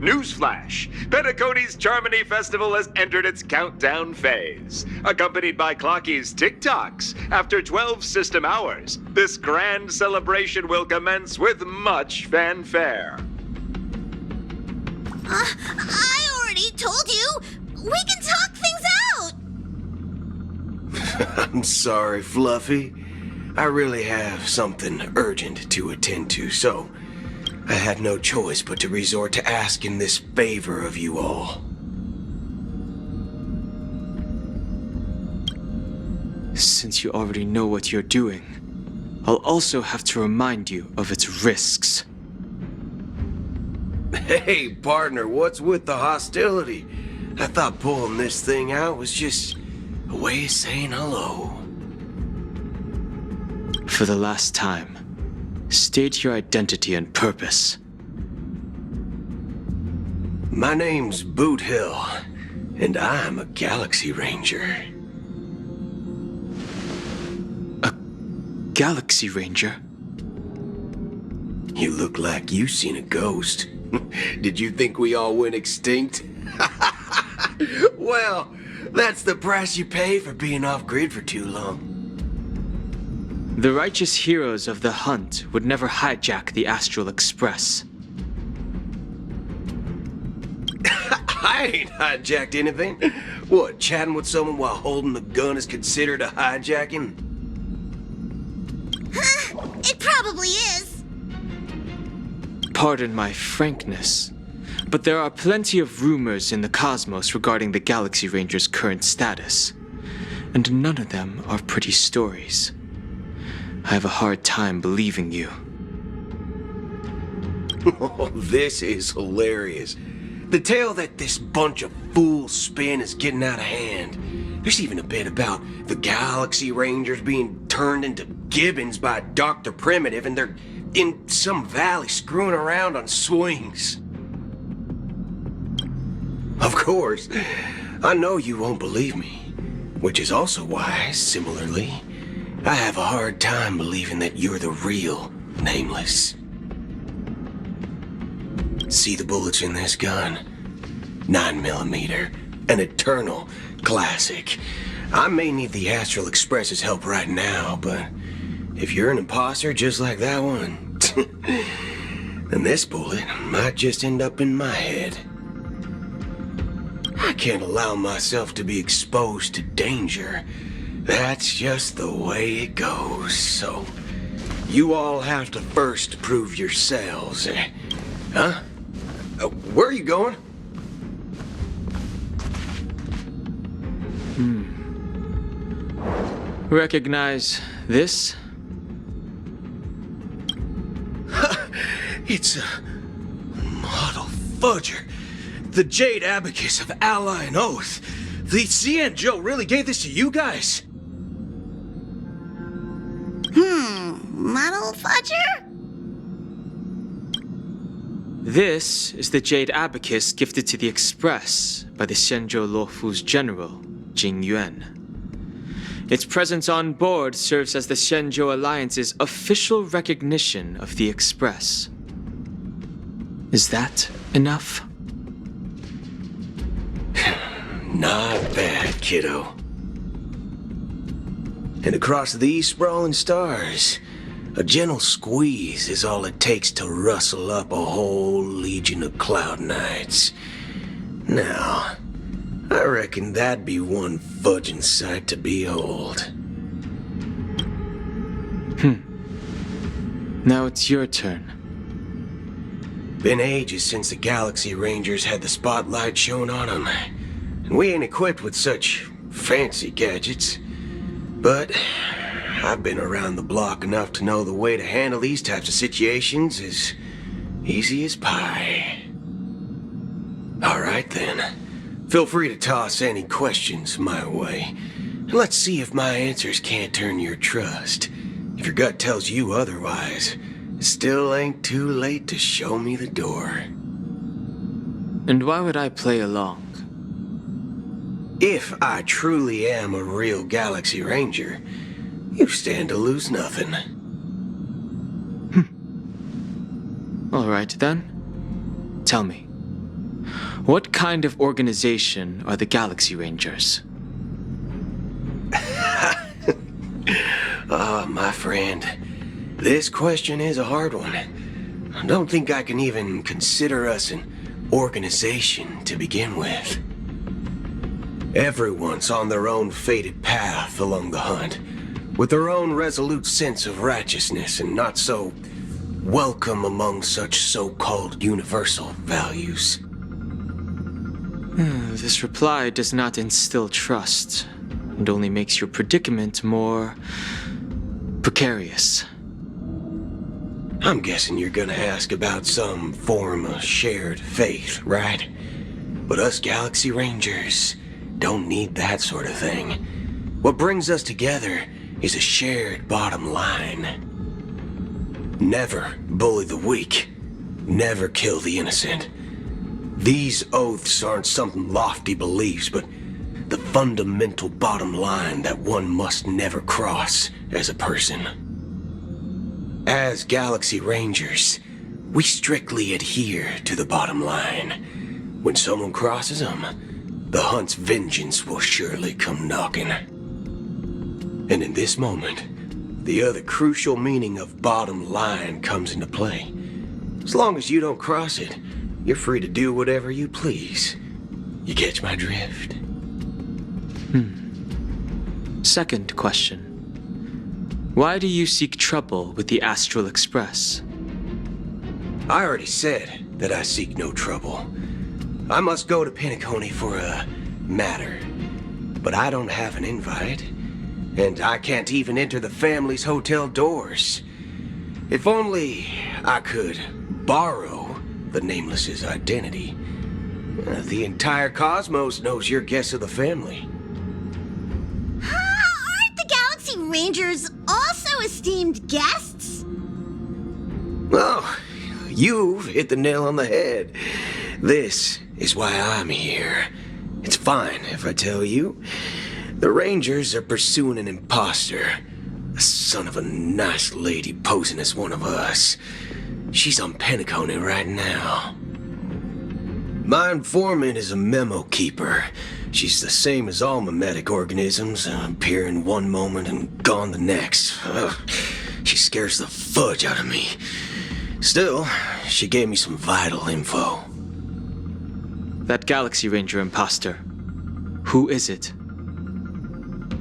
Newsflash! Penacony's Charmony Festival has entered its countdown phase. Accompanied by Clocky's TikToks, after 12 system hours, this grand celebration will commence with much fanfare. I already told you! We can talk things out! I'm sorry, Fluffy. I really have something urgent to attend to, so I had no choice but to resort to asking this favor of you all. Since you already know what you're doing, I'll also have to remind you of its risks. Hey, partner, what's with the hostility? I thought pulling this thing out was just a way of saying hello. For the last time, state your identity and purpose. My name's Boot Hill, and I'm a Galaxy Ranger. A Galaxy Ranger? You look like you seen a ghost. Did you think we all went extinct? Well, that's the price you pay for being off-grid for too long. The righteous heroes of the hunt would never hijack the Astral Express. I ain't hijacked anything. What, chatting with someone while holding the gun is considered a hijacking? It probably is. Pardon my frankness, but there are plenty of rumors in the cosmos regarding the Galaxy Ranger's current status, and none of them are pretty stories. I have a hard time believing you. Oh, this is hilarious. The tale that this bunch of fools spin is getting out of hand. There's even a bit about the Galaxy Rangers being turned into gibbons by Dr. Primitive, and they're in some valley screwing around on swings. Of course, I know you won't believe me, which is also why, similarly, I have a hard time believing that you're the real Nameless. See the bullets in this gun? 9mm, an eternal classic. I may need the Astral Express's help right now, but if you're an imposter just like that one, then this bullet might just end up in my head. I can't allow myself to be exposed to danger. That's just the way it goes, so you all have to first prove yourselves. Huh? Where are you going? Recognize this? It's a model fudger. The Jade Abacus of Ally and Oath. The CN Joe really gave this to you guys? Model fudger? This is the Jade Abacus gifted to the Express by the Shenzhou Luofu's general, Jing Yuan. Its presence on board serves as the Shenzhou Alliance's official recognition of the Express. Is that enough? Not bad, kiddo. And across these sprawling stars, a gentle squeeze is all it takes to rustle up a whole legion of Cloud Knights. Now, I reckon that'd be one fudging sight to behold. Now it's your turn. Been ages since the Galaxy Rangers had the spotlight shown on them, and we ain't equipped with such fancy gadgets. But I've been around the block enough to know the way to handle these types of situations is easy as pie. Alright then, feel free to toss any questions my way, and let's see if my answers can't turn your trust. If your gut tells you otherwise, it still ain't too late to show me the door. And why would I play along? If I truly am a real Galaxy Ranger, you stand to lose nothing. All right then. Tell me, What kind of organization are the Galaxy Rangers? Ah, my friend, this question is a hard one. I don't think I can even consider us an organization to begin with. Everyone's on their own fated path along the hunt, with their own resolute sense of righteousness and not so welcome among such so-called universal values. This reply does not instill trust, and only makes your predicament more precarious. I'm guessing you're gonna ask about some form of shared faith, right? But us Galaxy Rangers don't need that sort of thing. What brings us together is a shared bottom line. Never bully the weak. Never kill the innocent. These oaths aren't some lofty beliefs, but the fundamental bottom line that one must never cross as a person. As Galaxy Rangers, we strictly adhere to the bottom line. When someone crosses them, the hunt's vengeance will surely come knocking. And in this moment, the other crucial meaning of bottom line comes into play. As long as you don't cross it, you're free to do whatever you please. You catch my drift? Second question. Why do you seek trouble with the Astral Express? I already said that I seek no trouble. I must go to Penacony for a matter. But I don't have an invite. And I can't even enter the family's hotel doors. If only I could borrow the Nameless's identity. The entire cosmos knows you're guests of the family. Aren't the Galaxy Rangers also esteemed guests? Well, you've hit the nail on the head. This is why I'm here. It's fine if I tell you. The Rangers are pursuing an imposter. A son of a nice lady posing as one of us. She's on Penacony right now. My informant is a memo keeper. She's the same as all mimetic organisms, appearing one moment and gone the next. She scares the fudge out of me. Still, she gave me some vital info. That Galaxy Ranger imposter. Who is it?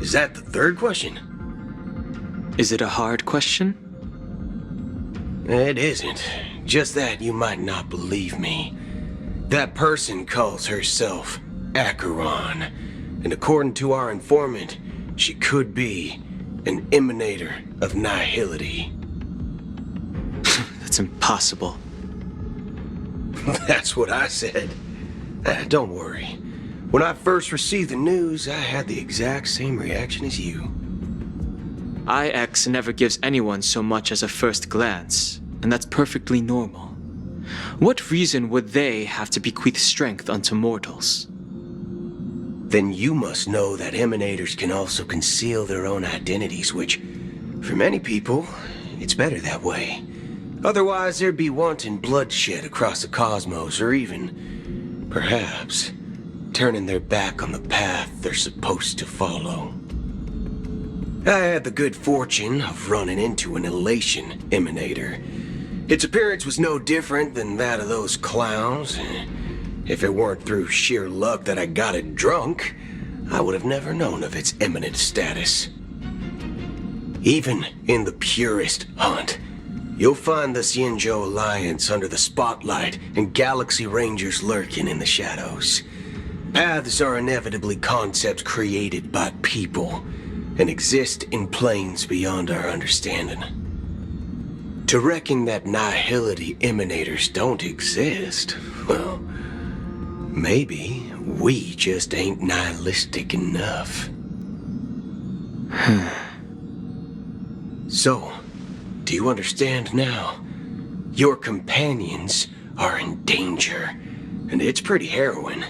Is that the third question? Is it a hard question? It isn't. Just that you might not believe me. That person calls herself Acheron, and according to our informant, she could be an emanator of nihility. That's impossible. That's what I said. Don't worry. When I first received the news, I had the exact same reaction as you. IX never gives anyone so much as a first glance, and that's perfectly normal. What reason would they have to bequeath strength unto mortals? Then you must know that emanators can also conceal their own identities, which, for many people, it's better that way. Otherwise, there'd be wanton bloodshed across the cosmos, or even, perhaps, turning their back on the path they're supposed to follow. I had the good fortune of running into an elation emanator. Its appearance was no different than that of those clowns. If it weren't through sheer luck that I got it drunk, I would have never known of its eminent status. Even in the purest hunt, you'll find the Xianzhou Alliance under the spotlight and Galaxy Rangers lurking in the shadows. Paths are inevitably concepts created by people and exist in planes beyond our understanding. To reckon that nihility emanators don't exist, well, maybe we just ain't nihilistic enough. So, do you understand now? Your companions are in danger, and it's pretty harrowing.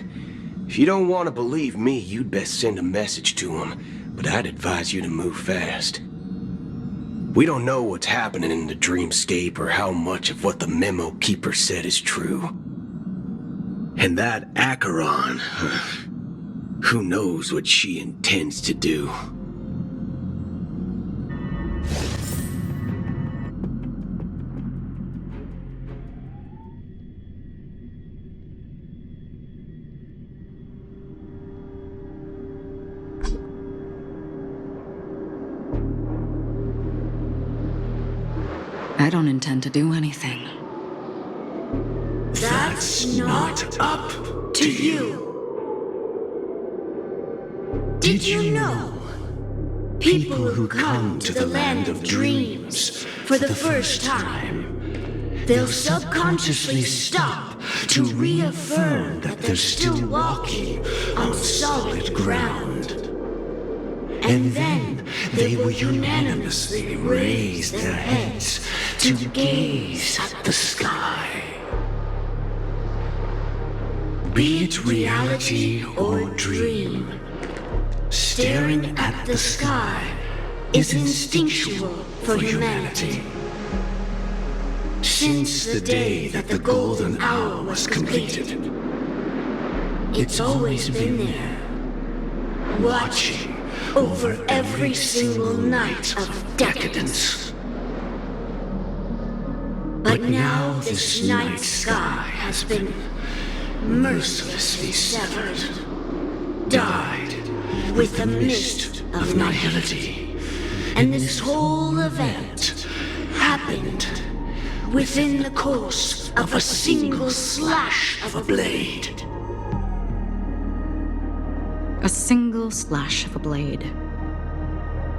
If you don't want to believe me, you'd best send a message to them, but I'd advise you to move fast. We don't know what's happening in the dreamscape or how much of what the memo keeper said is true. And that Acheron, who knows what she intends to do? I don't intend to do anything. That's not up to you. Did you know? People who come to the land of dreams for the first time, they'll subconsciously stop to reaffirm that they're still walking on solid ground. And then they will unanimously raise their heads to gaze at the sky. Be it reality or dream, staring at the sky is instinctual for humanity. Since the day that the golden hour was completed, it's always been there, watching over every single night of decadence. But now this night sky has been mercilessly severed, dyed with the mist of nihility. And this whole event happened within the course of a single slash of a blade. A single slash of a blade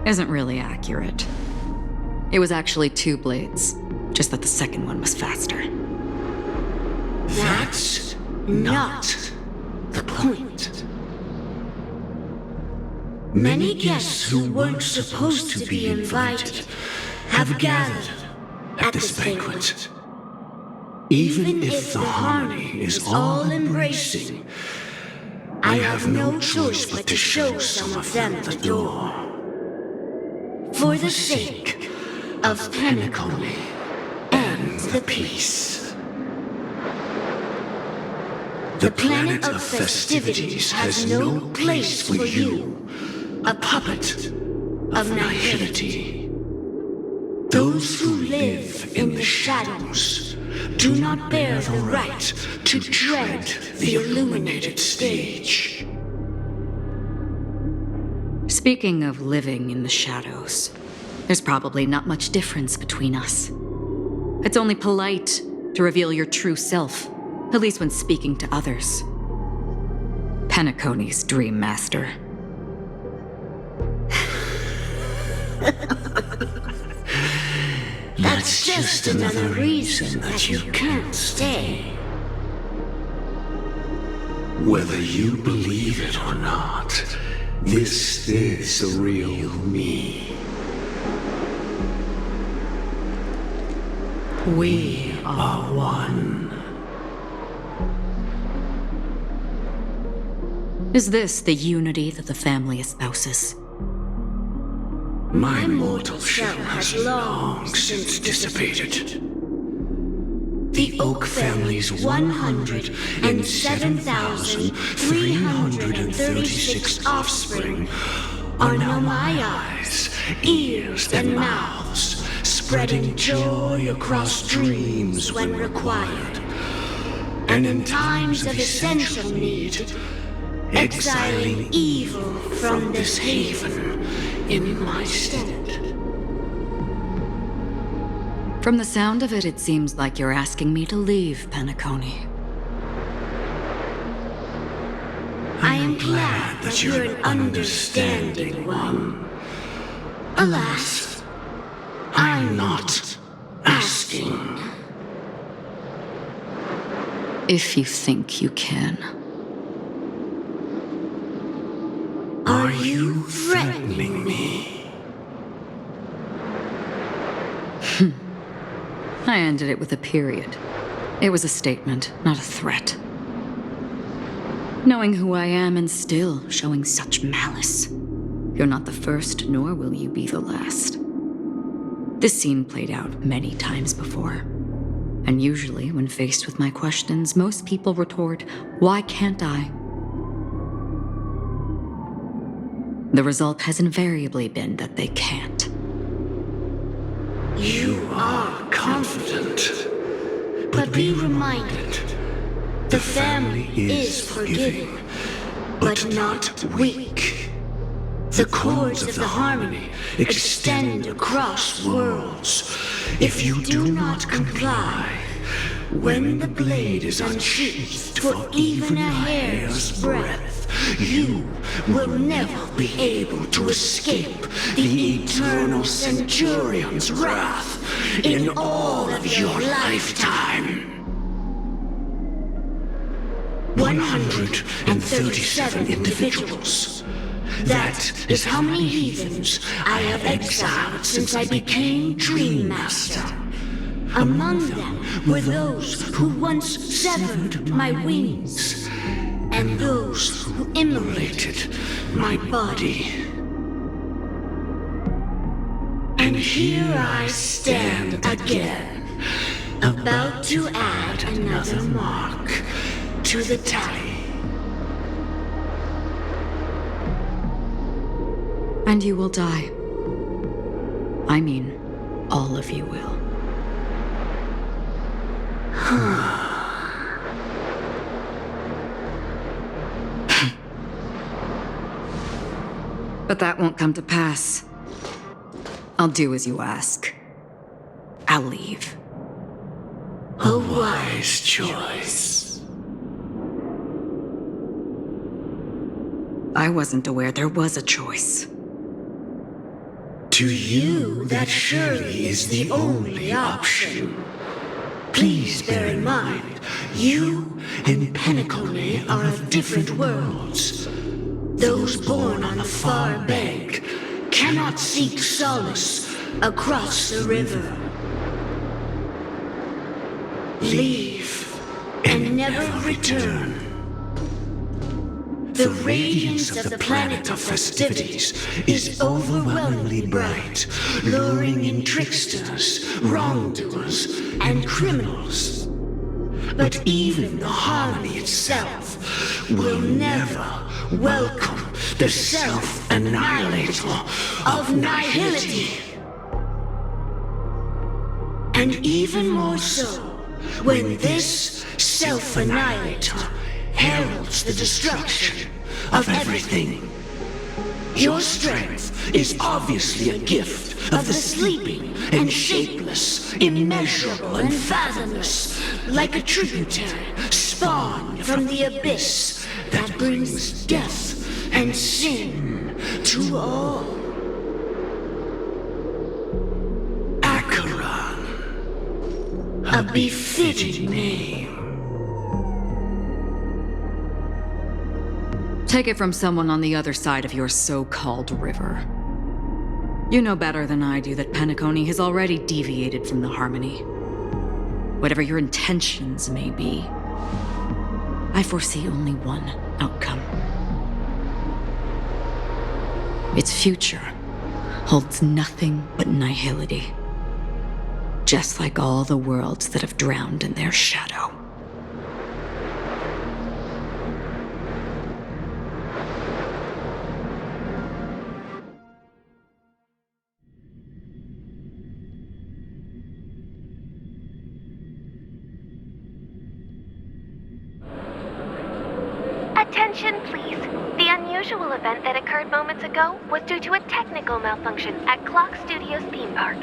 isn't really accurate. It was actually 2 blades, just that the second one was faster. That's not the point. Many guests who weren't supposed to be invited have gathered at this banquet. Even if the harmony is all-embracing, I have no choice but to show some of them the door. For the sake of Penacony and the peace. The planet of festivities has no place for you, a puppet of nihility. Those who live in the shadows do not bear the right to tread the illuminated stage. Speaking of living in the shadows, there's probably not much difference between us. It's only polite to reveal your true self, at least when speaking to others. Penacony's Dream Master. That's just another reason that you can't stay. Whether you believe it or not, this is the real me. We are one. Is this the unity that the family espouses? My mortal shell has long since dissipated. The Oak family's 107,336 offspring are now my eyes, ears, and mouths, spreading joy across dreams when required, and in times of essential need, exiling evil from this haven in my stead. From the sound of it, it seems like you're asking me to leave Penacony. I am glad that you're an understanding one. Alas, I'm not asking. If you think you can. Are you threatening me? I ended it with a period. It was a statement, not a threat. Knowing who I am and still showing such malice. You're not the first, nor will you be the last. This scene played out many times before. And usually, when faced with my questions, most people retort, "Why can't I?" The result has invariably been that they can't. You are confident, but be reminded, the family is forgiving, but not weak. The cords of the harmony extend across worlds. If you do not comply, when the blade is unsheathed for even a hair's breadth, you will never be able to escape the eternal Centurion's wrath in all of your lifetime. 137 individuals. That is how many heathens I have exiled since I became Dream Master. Among them were those who once severed my wings, and those who immolated my body. And here I stand again, about to add another mark to the tally. And you will die. I mean, all of you will. But that won't come to pass. I'll do as you ask. I'll leave. A wise choice. I wasn't aware there was a choice. To you, that surely is the only option. Please bear in mind, you and Penacony are of different worlds. Those born on the far bank cannot seek solace across the river. Leave and never return. The radiance of the planet of festivities is overwhelmingly bright, luring in tricksters, wrongdoers, and criminals. But even the harmony itself will never welcome the self-annihilator of nihility. And even more so, when this self-annihilator heralds the destruction of everything. Your strength is obviously a gift of the sleeping and shapeless, immeasurable and fathomless, like a tributary spawned from the abyss that brings death and sin to all. Acheron, a befitting name. Take it from someone on the other side of your so-called river. You know better than I do that Penacony has already deviated from the harmony. Whatever your intentions may be, I foresee only one outcome. Its future holds nothing but nihility. Just like all the worlds that have drowned in their shadow. Attention, please. The unusual event that occurred moments ago was due to a technical malfunction at Clock Studios theme park.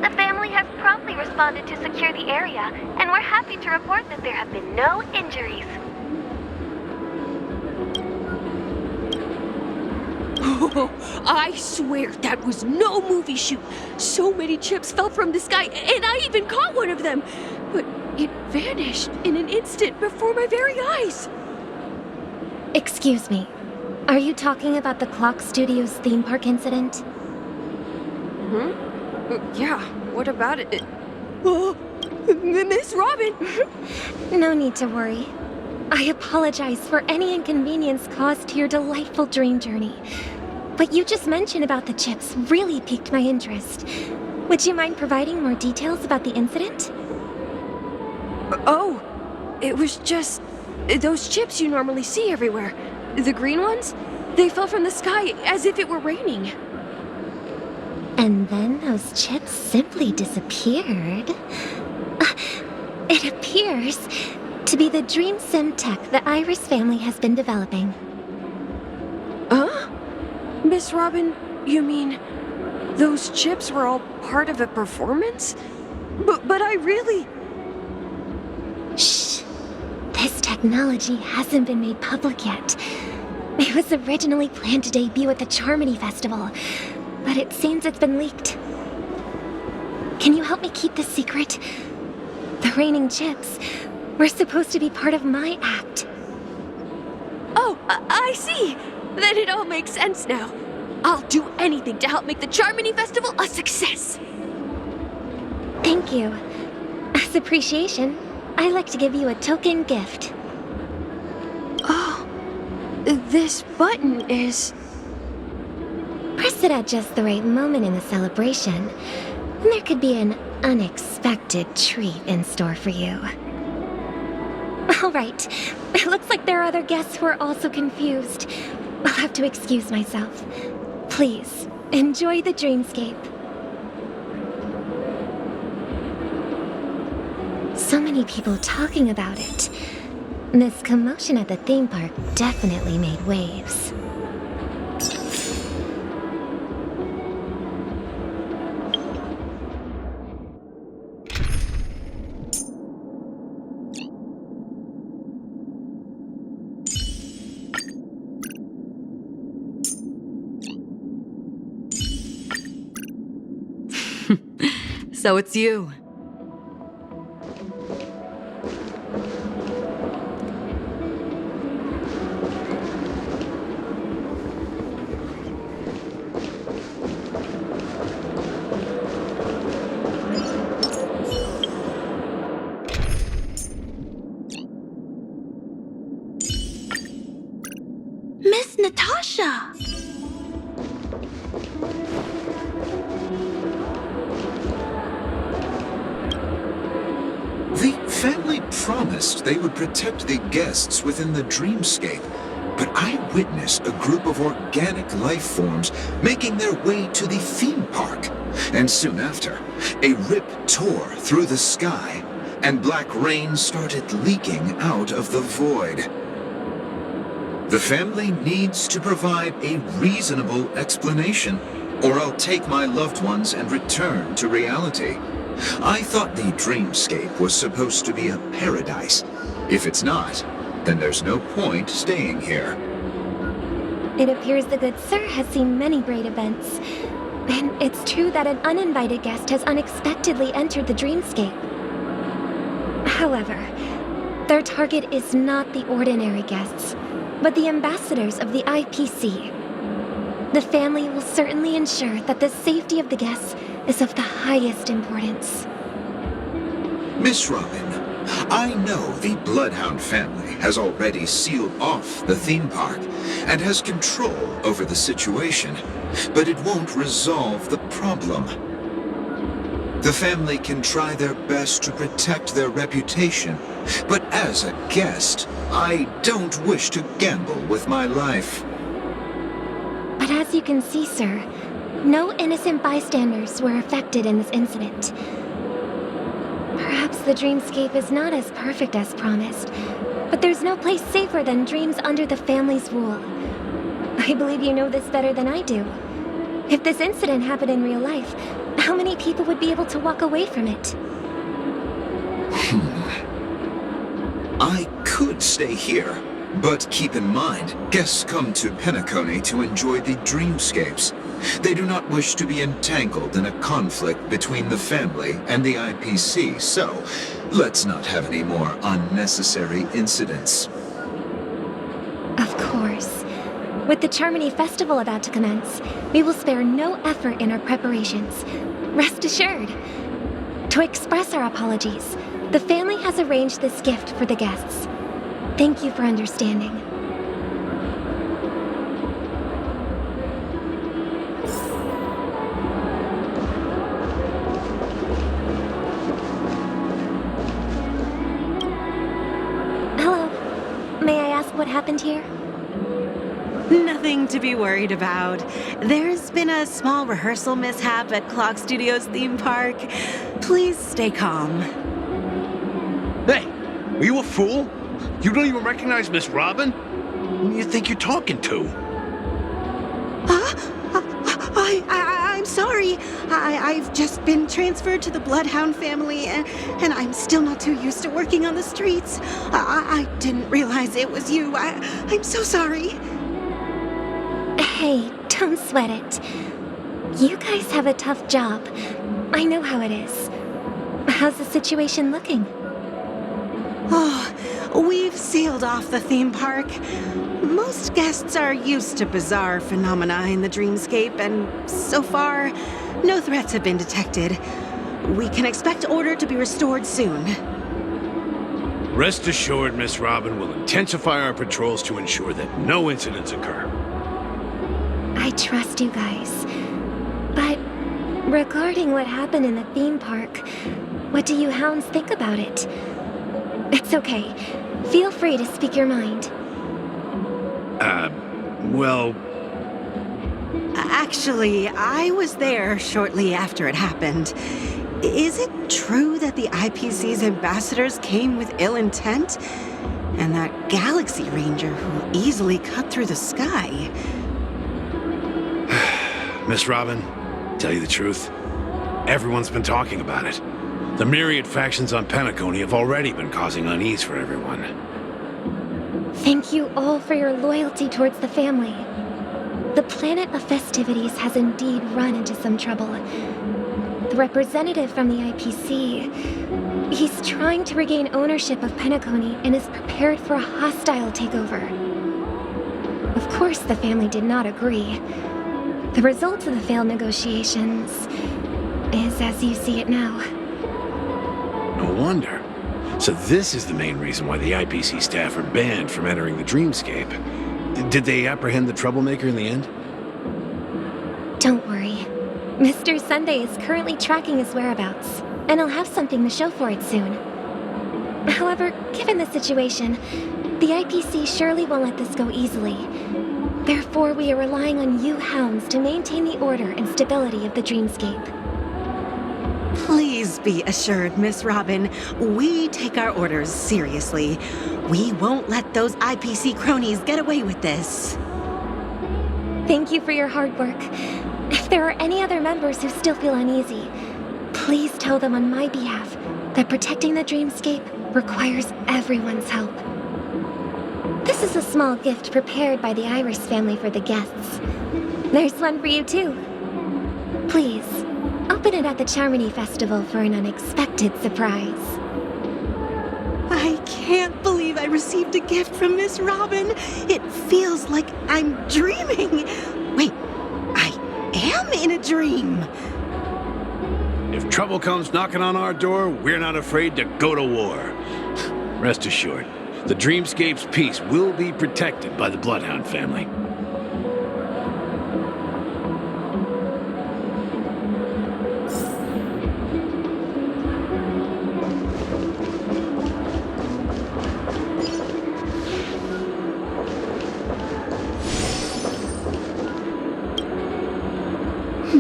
The family has promptly responded to secure the area, and we're happy to report that there have been no injuries. Oh, I swear that was no movie shoot. So many chips fell from the sky, and I even caught one of them. But it vanished in an instant before my very eyes. Excuse me. Are you talking about the Clock Studios theme park incident? Yeah, what about it? Oh, Miss Robin! No need to worry. I apologize for any inconvenience caused to your delightful dream journey. What you just mentioned about the chips really piqued my interest. Would you mind providing more details about the incident? Oh, it was just those chips you normally see everywhere. The green ones? They fell from the sky as if it were raining. And then those chips simply disappeared. It appears to be the dream sim tech the Iris family has been developing. Huh? Miss Robin, you mean those chips were all part of a performance? But I really... Shh. This technology hasn't been made public yet. It was originally planned to debut at the Charmony Festival, but it seems it's been leaked. Can you help me keep this secret? The raining chips were supposed to be part of my act. Oh, I see. Then it all makes sense now. I'll do anything to help make the Charmony Festival a success. Thank you. As appreciation, I'd like to give you a token gift. Oh, this button is... Press it at just the right moment in the celebration, and there could be an unexpected treat in store for you. All right. It looks like there are other guests who are also confused. I'll have to excuse myself. Please, enjoy the dreamscape. So many people talking about it. This commotion at the theme park definitely made waves. So it's you. Miss Natasha! The family promised they would protect the guests within the dreamscape, but I witnessed a group of organic life forms making their way to the theme park. And soon after, a rip tore through the sky, and black rain started leaking out of the void. The family needs to provide a reasonable explanation, or I'll take my loved ones and return to reality. I thought the dreamscape was supposed to be a paradise. If it's not, then there's no point staying here. It appears the good sir has seen many great events. And it's true that an uninvited guest has unexpectedly entered the dreamscape. However, their target is not the ordinary guests, but the ambassadors of the IPC. The family will certainly ensure that the safety of the guests is of the highest importance. Miss Robin, I know the Bloodhound family has already sealed off the theme park and has control over the situation, but it won't resolve the problem. The family can try their best to protect their reputation, but as a guest, I don't wish to gamble with my life. But as you can see, sir, no innocent bystanders were affected in this incident. Perhaps the dreamscape is not as perfect as promised, but there's no place safer than dreams under the family's rule. I believe you know this better than I do. If this incident happened in real life, how many people would be able to walk away from it? I could stay here, but keep in mind, guests come to Penacony to enjoy the dreamscapes. They do not wish to be entangled in a conflict between the family and the IPC, so let's not have any more unnecessary incidents. Of course. With the Charmony Festival about to commence, we will spare no effort in our preparations. Rest assured. To express our apologies, the family has arranged this gift for the guests. Thank you for understanding. happened here? Nothing to be worried about. There's been a small rehearsal mishap at Clock Studios theme park. Please stay calm. Hey, are you a fool? You don't even recognize Miss Robin? Who do you think you're talking to? I'm sorry. I've just been transferred to the Bloodhound family, and I'm still not too used to working on the streets. I didn't realize it was you. I'm so sorry. Hey, don't sweat it. You guys have a tough job. I know how it is. How's the situation looking? Oh, we've sealed off the theme park. Most guests are used to bizarre phenomena in the dreamscape, and so far, no threats have been detected. We can expect order to be restored soon. Rest assured, Miss Robin will intensify our patrols to ensure that no incidents occur. I trust you guys. But regarding what happened in the theme park, what do you hounds think about it? It's okay. Feel free to speak your mind. Well... Actually, I was there shortly after it happened. Is it true that the IPC's ambassadors came with ill intent? And that Galaxy Ranger who easily cut through the sky? Miss Robin, tell you the truth, everyone's been talking about it. The myriad factions on Penacony have already been causing unease for everyone. Thank you all for your loyalty towards the family. The planet of festivities has indeed run into some trouble. The representative from the IPC, he's trying to regain ownership of Penacony and is prepared for a hostile takeover. Of course, the family did not agree. The result of the failed negotiations is as you see it now. No wonder. So this is the main reason why the IPC staff are banned from entering the dreamscape. Did they apprehend the troublemaker in the end? Don't worry. Mr. Sunday is currently tracking his whereabouts, and he'll have something to show for it soon. However, given the situation, the IPC surely won't let this go easily. Therefore, we are relying on you hounds to maintain the order and stability of the dreamscape. Please be assured, Miss Robin, we take our orders seriously. We won't let those IPC cronies get away with this. Thank you for your hard work. If there are any other members who still feel uneasy, please tell them on my behalf that protecting the dreamscape requires everyone's help. This is a small gift prepared by the Iris family for the guests. There's one for you too. Please, open it at the Charmony Festival for an unexpected surprise. I can't believe I received a gift from Miss Robin. It feels like I'm dreaming. Wait, I am in a dream. If trouble comes knocking on our door, we're not afraid to go to war. Rest assured, the Dreamscape's peace will be protected by the Bloodhound family.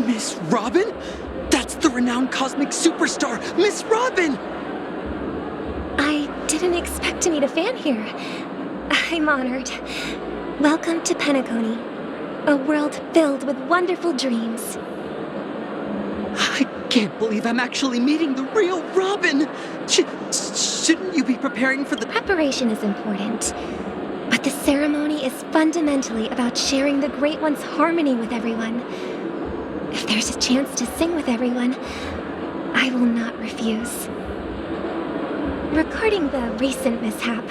Miss Robin? That's the renowned cosmic superstar, Miss Robin! I didn't expect to meet a fan here. I'm honored. Welcome to Penacony, a world filled with wonderful dreams. I can't believe I'm actually meeting the real Robin! Shouldn't you be preparing for the... Preparation is important, but the ceremony is fundamentally about sharing the Great One's harmony with everyone. If there's a chance to sing with everyone, I will not refuse. Regarding the recent mishap,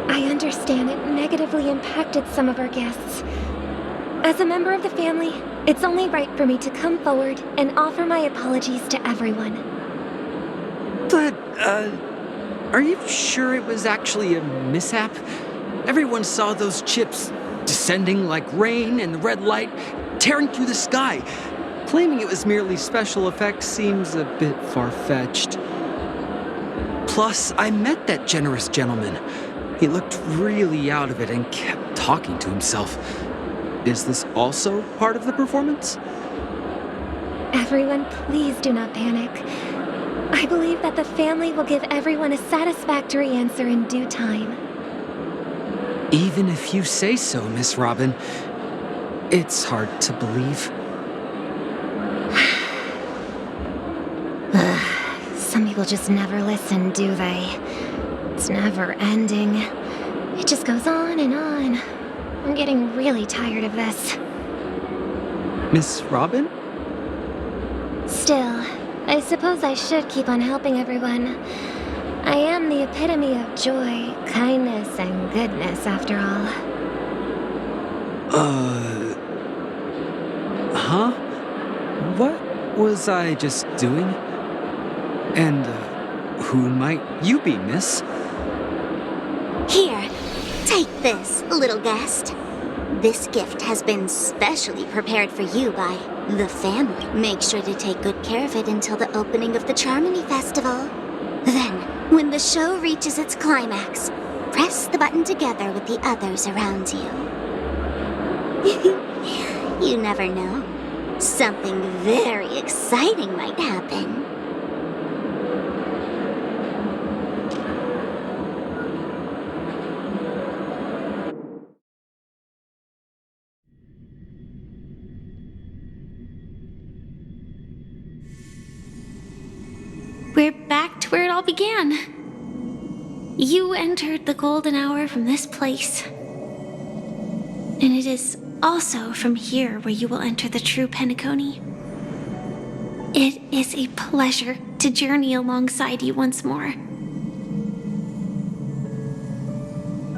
I understand it negatively impacted some of our guests. As a member of the family, it's only right for me to come forward and offer my apologies to everyone. But, are you sure it was actually a mishap? Everyone saw those chips descending like rain and the red light tearing through the sky. Claiming it was merely special effects seems a bit far-fetched. Plus, I met that generous gentleman. He looked really out of it and kept talking to himself. Is this also part of the performance? Everyone, please do not panic. I believe that the family will give everyone a satisfactory answer in due time. Even if you say so, Miss Robin, it's hard to believe. Some people just never listen, do they? It's never ending. It just goes on and on. I'm getting really tired of this. Miss Robin? Still, I suppose I should keep on helping everyone. I am the epitome of joy, kindness, and goodness, after all. Huh? What was I just doing? And, who might you be, miss? Here, take this, little guest. This gift has been specially prepared for you by the family. Make sure to take good care of it until the opening of the Charmony Festival. Then, when the show reaches its climax, press the button together with the others around you. You never know. Something very exciting might happen. We're back to where it all began. You entered the golden hour from this place. And it is also from here where you will enter the true Penacony. It is a pleasure to journey alongside you once more.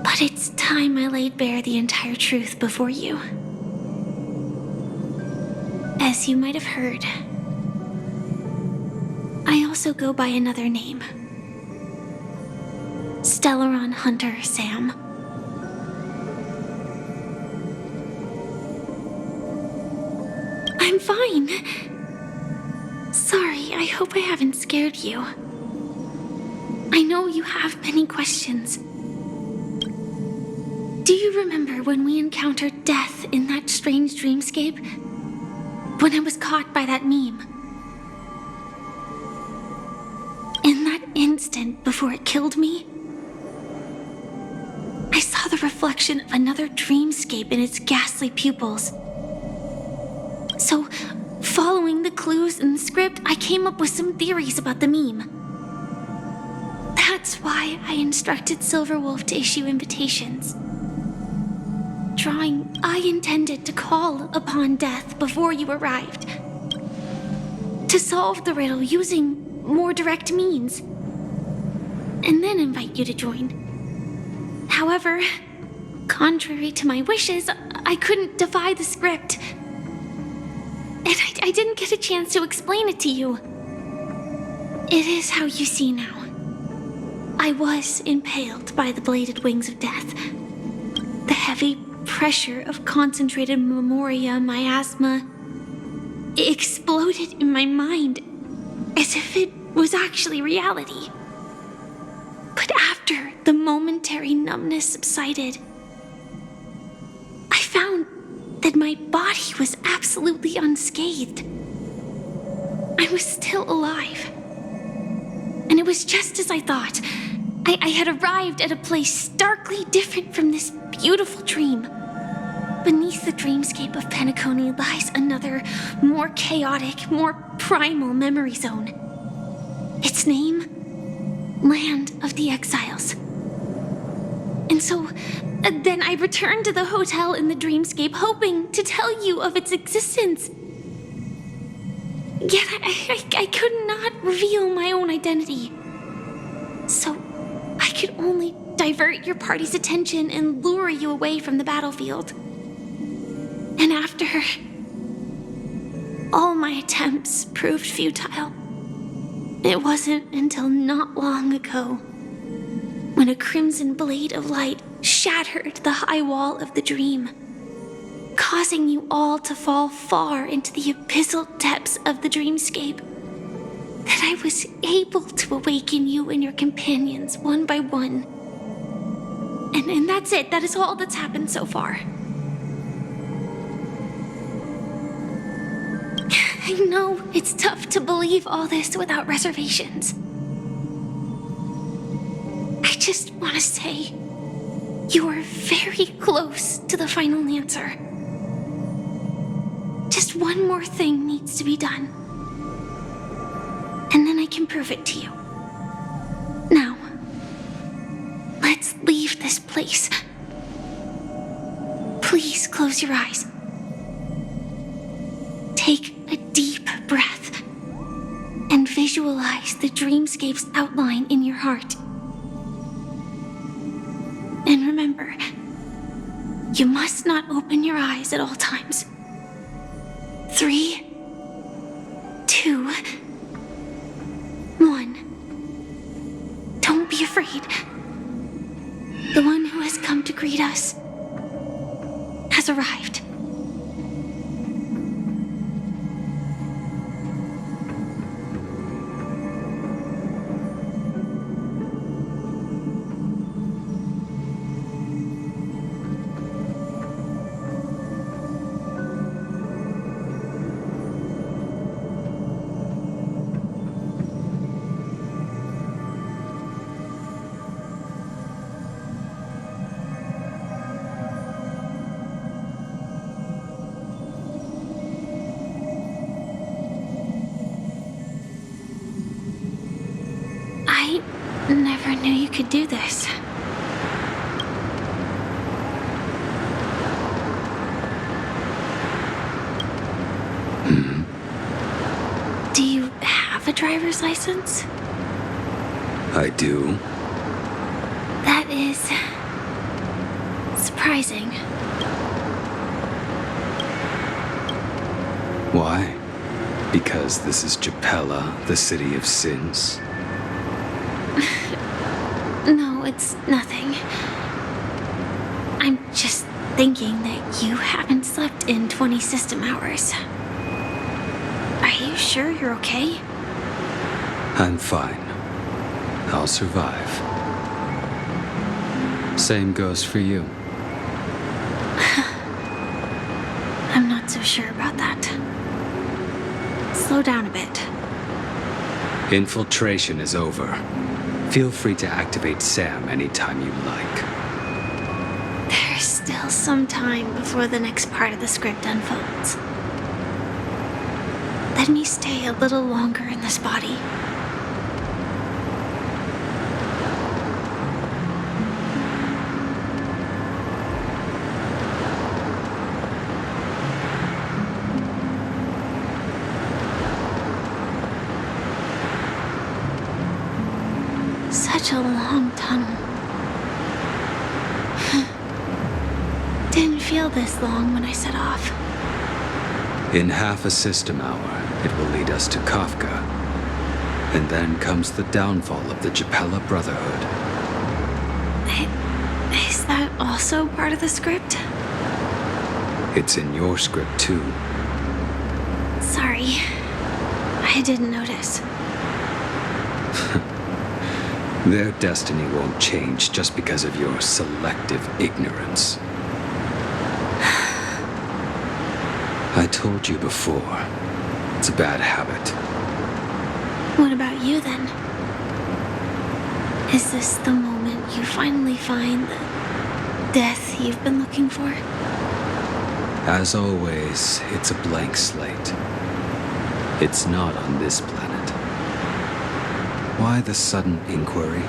But it's time I laid bare the entire truth before you. As you might have heard, I also go by another name. Stellaron Hunter Sam. I'm fine. Sorry, I hope I haven't scared you. I know you have many questions. Do you remember when we encountered death in that strange dreamscape? When I was caught by that meme? In that instant before it killed me, I saw the reflection of another dreamscape in its ghastly pupils. So, following the clues in the script, I came up with some theories about the meme. That's why I instructed Silverwolf to issue invitations. Drawing, I intended to call upon death before you arrived. To solve the riddle using more direct means. And then invite you to join. However, contrary to my wishes, I couldn't defy the script. And I didn't get a chance to explain it to you. It is how you see now. I was impaled by the bladed wings of death. The heavy pressure of concentrated memoria miasma exploded in my mind as if it was actually reality. But after the momentary numbness subsided, I found that my body was absolutely unscathed. I was still alive. And it was just as I thought. I had arrived at a place starkly different from this beautiful dream. Beneath the dreamscape of Penacony lies another, more chaotic, more primal memory zone. Its name? Land of the Exiles. And so, then I returned to the hotel in the dreamscape, hoping to tell you of its existence. Yet I could not reveal my own identity. So, I could only divert your party's attention and lure you away from the battlefield. And after all my attempts proved futile, it wasn't until not long ago when a crimson blade of light shattered the high wall of the dream, causing you all to fall far into the abyssal depths of the dreamscape, that I was able to awaken you and your companions one by one. And that's it. That is all that's happened so far. I know it's tough to believe all this without reservations. I just want to say, you are very close to the final answer. Just one more thing needs to be done. And then I can prove it to you. Now, let's leave this place. Please close your eyes. Take a deep breath and visualize the dreamscape's outline in your heart. And remember, you must not open your eyes at all times. 3, 2, 1. Don't be afraid. The one who has come to greet us has arrived. I never knew you could do this. Do you have a driver's license? I do. That is surprising. Why? Because this is Japella, the city of sins? No, it's nothing. I'm just thinking that you haven't slept in 20 system hours. Are you sure you're okay? I'm fine. I'll survive. Same goes for you. I'm not so sure about that. Slow down a bit. Infiltration is over. Feel free to activate Sam anytime you like. There's still some time before the next part of the script unfolds. Let me stay a little longer in this body. Such a long tunnel. Didn't feel this long when I set off. In half a system hour, it will lead us to Kafka. And then comes the downfall of the Japella Brotherhood. Is that also part of the script? It's in your script too. Sorry. I didn't notice. Their destiny won't change just because of your selective ignorance. I told you before, it's a bad habit. What about you then? Is this the moment you finally find the death you've been looking for? As always, it's a blank slate. It's not on this planet. Why the sudden inquiry?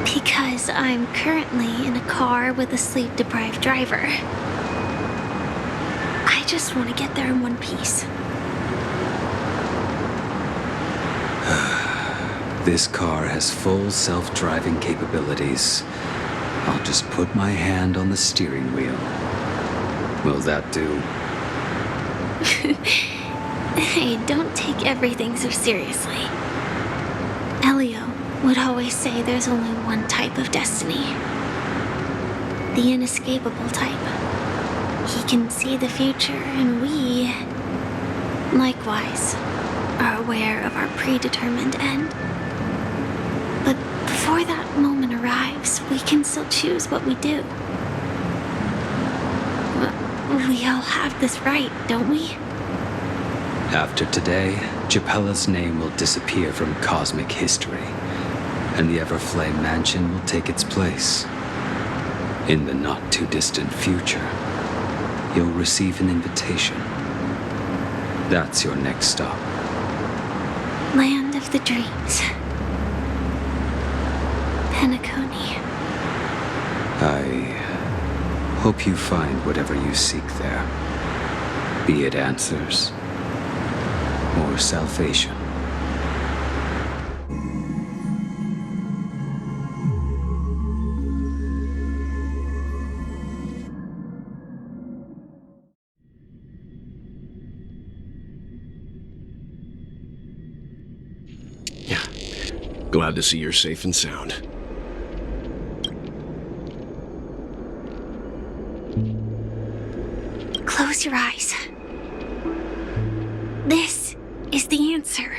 Because I'm currently in a car with a sleep-deprived driver. I just want to get there in one piece. This car has full self-driving capabilities. I'll just put my hand on the steering wheel. Will that do? Hey, don't take everything so seriously. Elio would always say there's only one type of destiny. The inescapable type. He can see the future, and we, likewise, are aware of our predetermined end. But before that moment arrives, we we can still choose what we do. We all have this right, don't we? After today, Japella's name will disappear from cosmic history, and the Everflame Mansion will take its place. In the not-too-distant future, you'll receive an invitation. That's your next stop. Land of the Dreams. Penacony. I hope you find whatever you seek there. Be it answers or salvation. Yeah. Glad to see you're safe and sound. Close your eyes. This is the answer.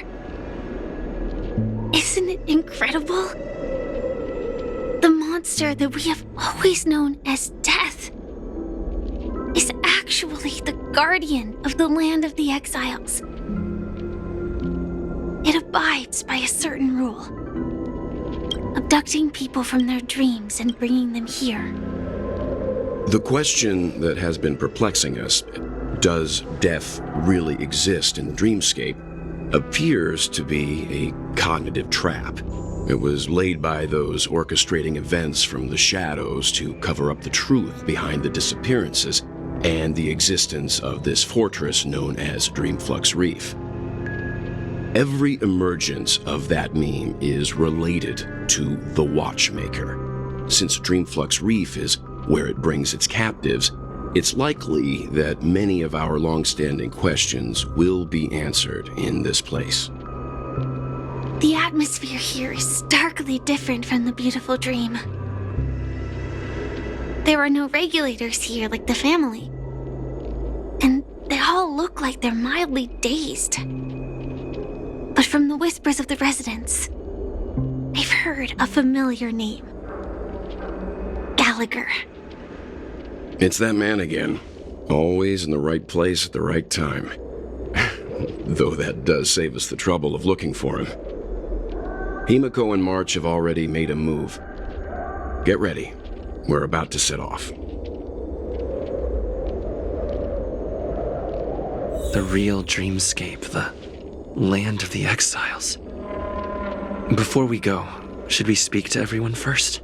Isn't it incredible? The monster that we have always known as Death is actually the guardian of the land of the exiles. It abides by a certain rule: abducting people from their dreams and bringing them here. The question that has been perplexing us, does death really exist in the dreamscape, appears to be a cognitive trap. It was laid by those orchestrating events from the shadows to cover up the truth behind the disappearances and the existence of this fortress known as Dreamflux Reef. Every emergence of that meme is related to the Watchmaker. Since Dreamflux Reef is where it brings its captives, it's likely that many of our long-standing questions will be answered in this place. The atmosphere here is starkly different from the beautiful dream. There are no regulators here like the family. And they all look like they're mildly dazed. But from the whispers of the residents, I've heard a familiar name. Gallagher. It's that man again. Always in the right place at the right time. Though that does save us the trouble of looking for him. Himiko and March have already made a move. Get ready. We're about to set off. The real dreamscape, the land of the exiles. Before we go, should we speak to everyone first?